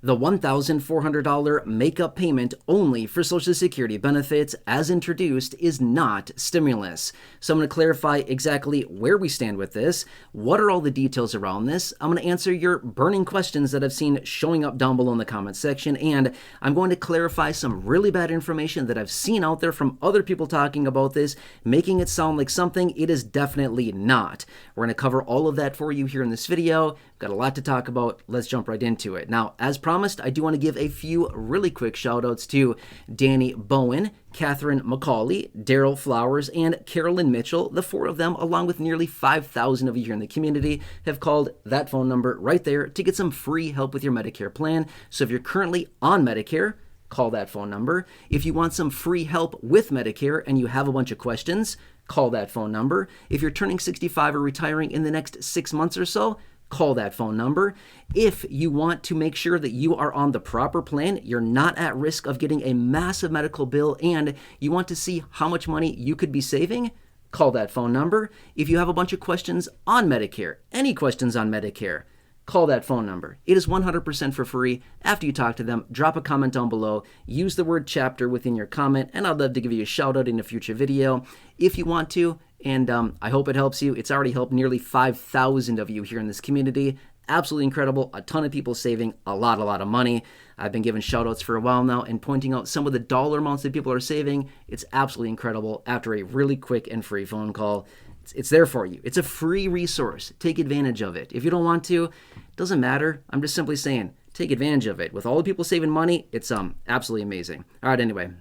The $1,400 make-up payment only for Social Security benefits, as introduced, is not stimulus. So I'm going to clarify exactly where we stand with this. What are all the details around this? I'm going to answer your burning questions that I've seen showing up down below in the comments section, and I'm going to clarify some really bad information that I've seen out there from other people talking about this, making it sound like something it is definitely not. We're going to cover all of that for you here in this video. Got a lot to talk about. Let's jump right into it. Now, as promised, I do want to give a few really quick shout outs to Danny Bowen, Catherine McCauley, Daryl Flowers, and Carolyn Mitchell. The four of them, along with nearly 5,000 of you here in the community, have called that phone number right there to get some free help with your Medicare plan. So if you're currently on Medicare, call that phone number. If you want some free help with Medicare and you have a bunch of questions, call that phone number. If you're turning 65 or retiring in the next 6 months or so, call that phone number. If you want to make sure that you are on the proper plan, you're not at risk of getting a massive medical bill, and you want to see how much money you could be saving, call that phone number. If you have a bunch of questions on Medicare, any questions on Medicare, call that phone number. It is 100% for free. After you talk to them, drop a comment down below, use the word chapter within your comment, and I'd love to give you a shout out in a future video if you want to. And I hope it helps you. It's already helped nearly 5,000 of you here in this community. Absolutely incredible. A ton of people saving a lot of money. I've been giving shout outs for a while now and pointing out some of the dollar amounts that people are saving. It's absolutely incredible after a really quick and free phone call. It's there for you. It's a free resource. Take advantage of it. If you don't want to, it doesn't matter. I'm just simply saying, take advantage of it. With all the people saving money, it's absolutely amazing. All right, anyway,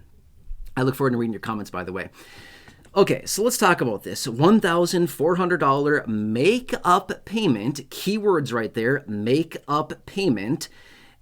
I look forward to reading your comments, by the way. Okay, so let's talk about this $1,400 make-up payment. Keywords right there, make-up payment.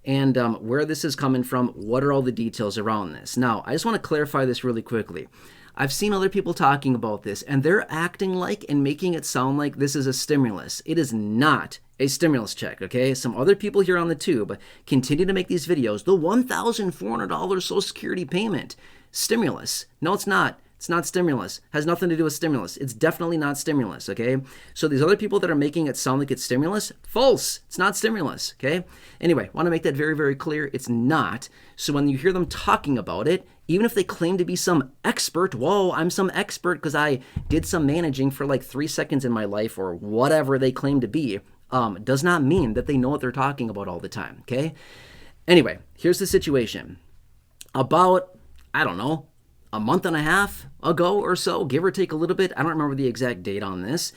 And where this is coming from, what are all the details around this? Now, I just want to clarify this really quickly. I've seen other people talking about this, and they're acting like and making it sound like this is a stimulus. It is not a stimulus check, okay? Some other people here on the tube continue to make these videos. The $1,400 Social Security payment. Stimulus. No, it's not. It's not stimulus. Has nothing to do with stimulus. It's definitely not stimulus, okay? So these other people that are making it sound like it's stimulus, false. It's not stimulus, okay? Anyway, want to make that very, very clear. It's not. So when you hear them talking about it, even if they claim to be some expert, whoa, I'm some expert because I did some managing for like 3 seconds in my life or whatever they claim to be, does not mean that they know what they're talking about all the time, okay? Anyway, here's the situation. About, I don't know, a month and a half ago or so, give or take a little bit. I don't remember the exact date on this.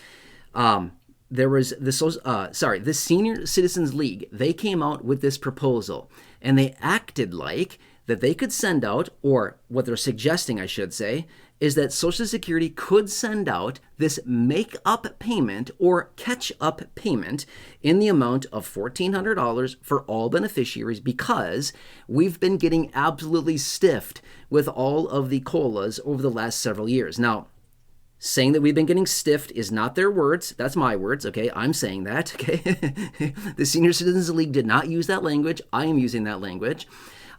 There was the Senior Citizens League. They came out with this proposal, and they acted like that they could send out, or what they're suggesting, I should say, is that Social Security could send out this make-up payment or catch-up payment in the amount of $1,400 for all beneficiaries because we've been getting absolutely stiffed with all of the COLAs over the last several years. Now, saying that we've been getting stiffed is not their words. That's my words, okay? I'm saying that, okay? The Senior Citizens League did not use that language. I am using that language.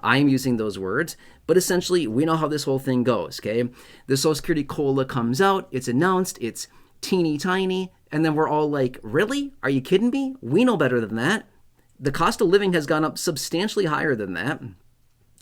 I am using those words, but essentially we know how this whole thing goes, okay? The Social Security COLA comes out, it's announced, it's teeny tiny, and then we're all like, really? Are you kidding me? We know better than that. The cost of living has gone up substantially higher than that.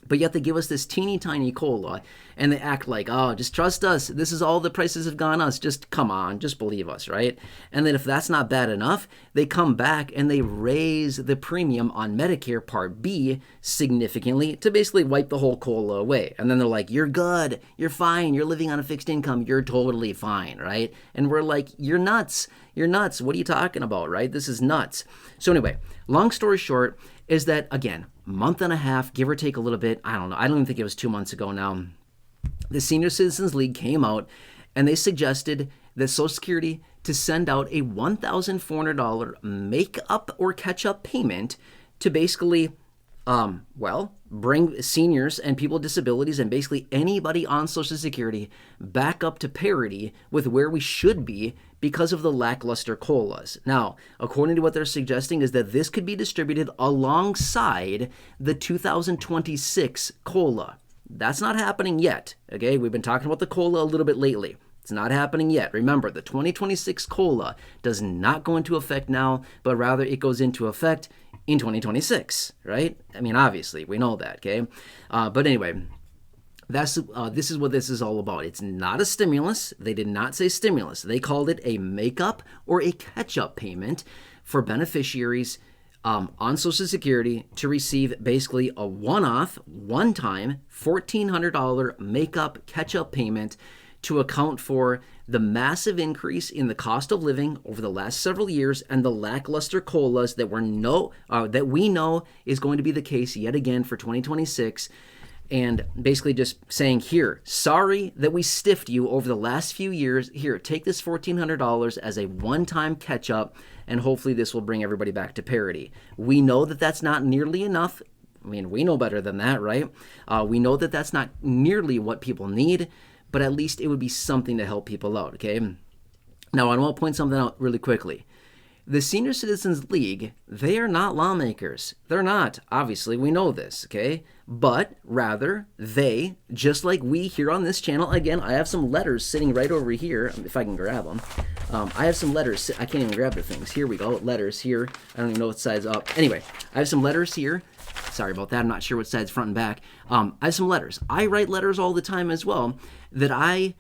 But yet they give us this teeny tiny COLA and they act like, oh, just trust us. This is all the prices have gone us. Just come on, just believe us, right? And then if that's not bad enough, they come back and they raise the premium on Medicare Part B significantly to basically wipe the whole COLA away. And then they're like, you're good, you're fine, you're living on a fixed income, you're totally fine, right? And we're like, you're nuts, what are you talking about, right? This is nuts. So anyway, long story short is that, again, month and a half, give or take a little bit, I don't know, I don't even think it was 2 months ago now, the Senior Citizens League came out and they suggested that Social Security to send out a $1,400 make-up or catch-up payment to basically, bring seniors and people with disabilities and basically anybody on Social Security back up to parity with where we should be because of the lackluster COLAs. Now, according to what they're suggesting is that this could be distributed alongside the 2026 COLA. That's not happening yet, okay? We've been talking about the COLA a little bit lately. It's not happening yet. Remember, the 2026 COLA does not go into effect now, but rather it goes into effect in 2026, right? I mean, obviously, we know that, okay? But anyway, this is what this is all about. It's not a stimulus. They did not say stimulus. They called it a make-up or a catch-up payment for beneficiaries on Social Security to receive basically a one-off, one-time $1,400 make-up catch-up payment to account for the massive increase in the cost of living over the last several years and the lackluster COLAs that we know is going to be the case yet again for 2026. And basically just saying, here, sorry that we stiffed you over the last few years. Here, take this $1,400 as a one-time catch-up, and hopefully this will bring everybody back to parity. We know that that's not nearly enough. I mean, we know better than that, right? We know that that's not nearly what people need, but at least it would be something to help people out, okay? Now, I want to point something out really quickly. The Senior Citizens League, they are not lawmakers. They're not. Obviously, we know this, okay? But rather, they, just like we here on this channel, again, I have some letters sitting right over here, if I can grab them. I have some letters. I can't even grab the things. Here we go, letters here. I don't even know what side's up. Anyway, I have some letters here. Sorry about that. I'm not sure what side's front and back. I have some letters. I write letters all the time as well that I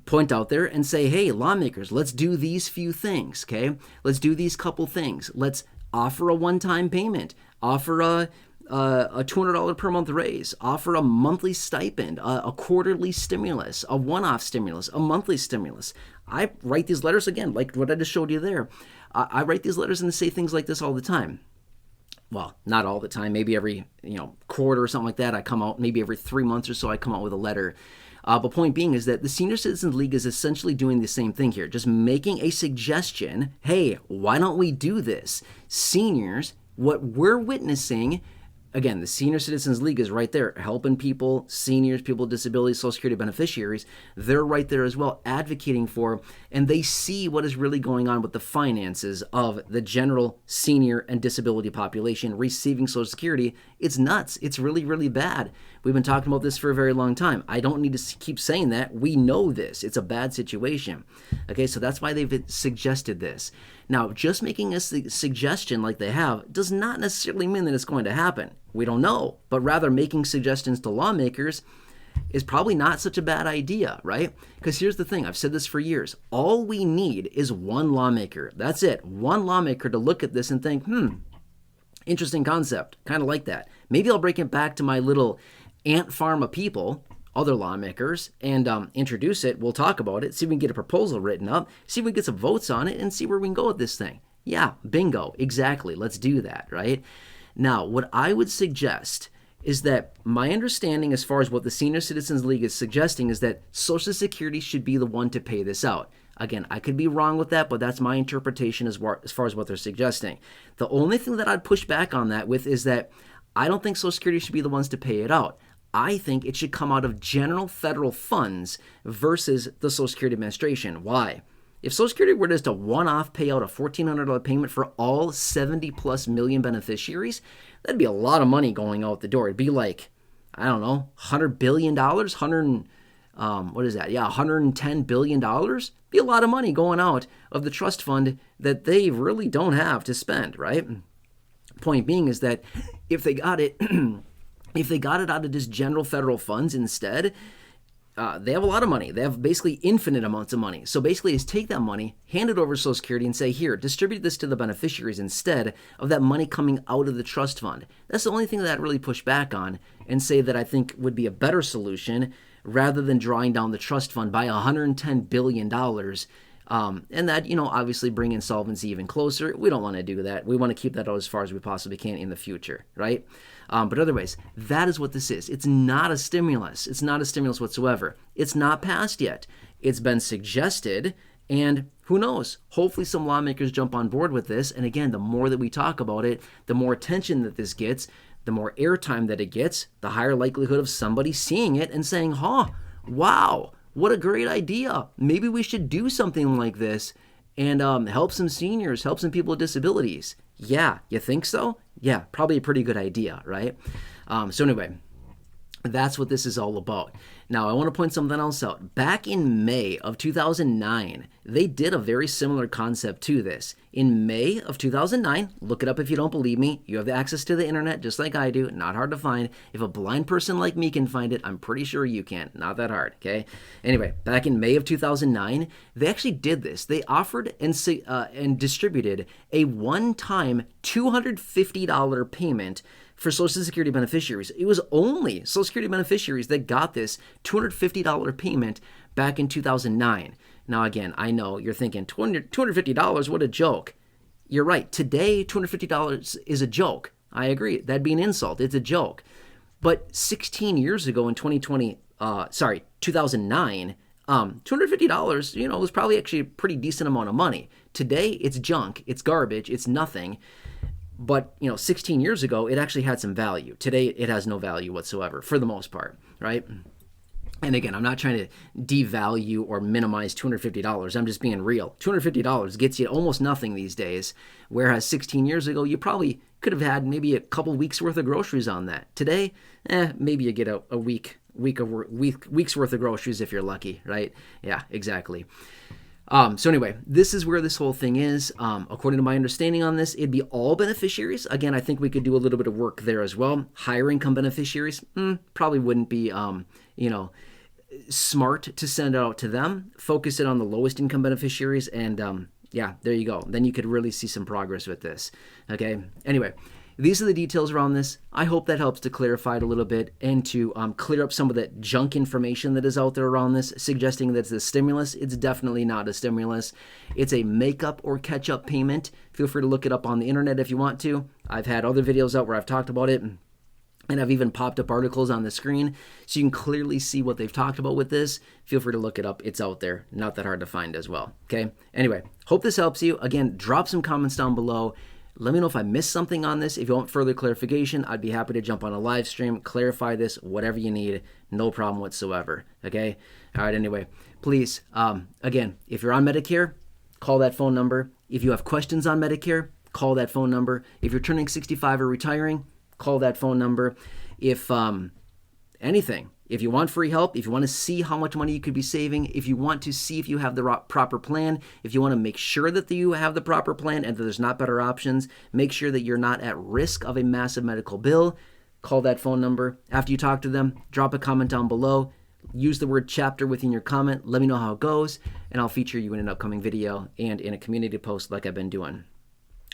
point out there and say, hey, lawmakers, let's do these few things, okay? Let's do these couple things. Let's offer a one-time payment, offer a $200 per month raise, offer a monthly stipend, a quarterly stimulus, a one-off stimulus, a monthly stimulus. I write these letters, again, like what I just showed you there. I write these letters and say things like this all the time. Well, not all the time, maybe every quarter or something like that. I come out, maybe every 3 months or so, I come out with a letter. But point being is that the Senior Citizens League is essentially doing the same thing here, just making a suggestion. Hey, why don't we do this? Seniors, what we're witnessing, again, the Senior Citizens League is right there, helping people, seniors, people with disabilities, Social Security beneficiaries. They're right there as well, advocating for, and they see what is really going on with the finances of the general senior and disability population receiving Social Security. It's nuts. It's really, really bad. We've been talking about this for a very long time. I don't need to keep saying that. We know this. It's a bad situation. Okay, so that's why they've suggested this. Now, just making a suggestion like they have does not necessarily mean that it's going to happen. We don't know, but rather making suggestions to lawmakers is probably not such a bad idea, right? Because here's the thing. I've said this for years. All we need is one lawmaker. That's it. One lawmaker to look at this and think, interesting concept. Kind of like that. Maybe I'll break it back to my little ant farm of people, other lawmakers, and introduce it. We'll talk about it, see if we can get a proposal written up, see if we can get some votes on it, and see where we can go with this thing. Yeah, bingo, exactly. Let's do that, right? Now, what I would suggest is that my understanding as far as what the Senior Citizens League is suggesting is that Social Security should be the one to pay this out. Again, I could be wrong with that, but that's my interpretation as far as what they're suggesting. The only thing that I'd push back on that with is that I don't think Social Security should be the ones to pay it out. I think it should come out of general federal funds versus the Social Security Administration. Why? If Social Security were just a one-off payout, a $1,400 payment for all 70-plus million beneficiaries, that'd be a lot of money going out the door. It'd be like, I don't know, $100 billion, $110 billion. Be a lot of money going out of the trust fund that they really don't have to spend, right? Point being is that if they got it... If they got it out of just general federal funds instead, they have a lot of money. They have basically infinite amounts of money. So basically, is take that money, hand it over to Social Security, and say, here, distribute this to the beneficiaries instead of that money coming out of the trust fund. That's the only thing that I'd really push back on and say that I think would be a better solution rather than drawing down the trust fund by $110 billion. And that, obviously bring insolvency even closer. We don't want to do that. We want to keep that out as far as we possibly can in the future, right? But otherwise, that is what this is. It's not a stimulus. It's not a stimulus whatsoever. It's not passed yet. It's been suggested, and who knows? Hopefully some lawmakers jump on board with this. And again, the more that we talk about it, the more attention that this gets, the more airtime that it gets, the higher likelihood of somebody seeing it and saying, wow, what a great idea. Maybe we should do something like this and help some seniors, help some people with disabilities. Yeah, you think so? Yeah, probably a pretty good idea, right? So anyway, That's what this is all about. Now, I want to point something else out. Back in May of 2009, they did a very similar concept to this. In May of 2009, look it up if you don't believe me. You have access to the internet just like I do. Not hard to find. If a blind person like me can find it, I'm pretty sure you can. Not that hard, okay? Anyway, back in May of 2009, they actually did this. They offered and distributed a one-time $250 payment for Social Security beneficiaries. It was only Social Security beneficiaries that got this $250 payment back in 2009. Now, again, I know you're thinking, $250, what a joke. You're right. Today, $250 is a joke. I agree. That'd be an insult. It's a joke. But 16 years ago in 2009, $250, was probably actually a pretty decent amount of money. Today, it's junk. It's garbage. It's nothing. But, 16 years ago, it actually had some value. Today, it has no value whatsoever, for the most part, right? And again, I'm not trying to devalue or minimize $250. I'm just being real. $250 gets you almost nothing these days, whereas 16 years ago, you probably could have had maybe a couple weeks worth of groceries on that. Today, maybe you get a week's worth of groceries if you're lucky, right? Yeah, exactly. So anyway, this is where this whole thing is. According to my understanding on this, it'd be all beneficiaries. Again, I think we could do a little bit of work there as well. Higher income beneficiaries, probably wouldn't be, smart to send it out to them. Focus it on the lowest income beneficiaries, and yeah, there you go. Then you could really see some progress with this. Okay. Anyway, these are the details around this. I hope that helps to clarify it a little bit and to clear up some of that junk information that is out there around this, suggesting that it's a stimulus. It's definitely not a stimulus. It's a make-up or catch-up payment. Feel free to look it up on the internet if you want to. I've had other videos out where I've talked about it, and I've even popped up articles on the screen so you can clearly see what they've talked about with this. Feel free to look it up. It's out there. Not that hard to find as well. Okay? Anyway, hope this helps you. Again, drop some comments down below. Let me know if I missed something on this. If you want further clarification, I'd be happy to jump on a live stream, clarify this, whatever you need. No problem whatsoever. Okay? All right, anyway, please, again, if you're on Medicare, call that phone number. If you have questions on Medicare, call that phone number. If you're turning 65 or retiring, call that phone number. If anything, if you want free help, if you want to see how much money you could be saving, if you want to see if you have the proper plan, if you want to make sure that you have the proper plan and that there's not better options, make sure that you're not at risk of a massive medical bill, call that phone number. After you talk to them, drop a comment down below. Use the word chapter within your comment. Let me know how it goes, and I'll feature you in an upcoming video and in a community post like I've been doing.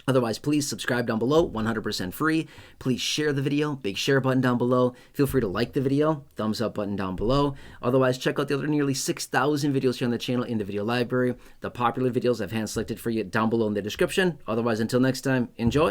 Otherwise, please subscribe down below, 100% free. Please share the video, big share button down below. Feel free to like the video, thumbs up button down below. Otherwise, check out the other nearly 6,000 videos here on the channel in the video library. The popular videos I've hand selected for you down below in the description. Otherwise, until next time, enjoy.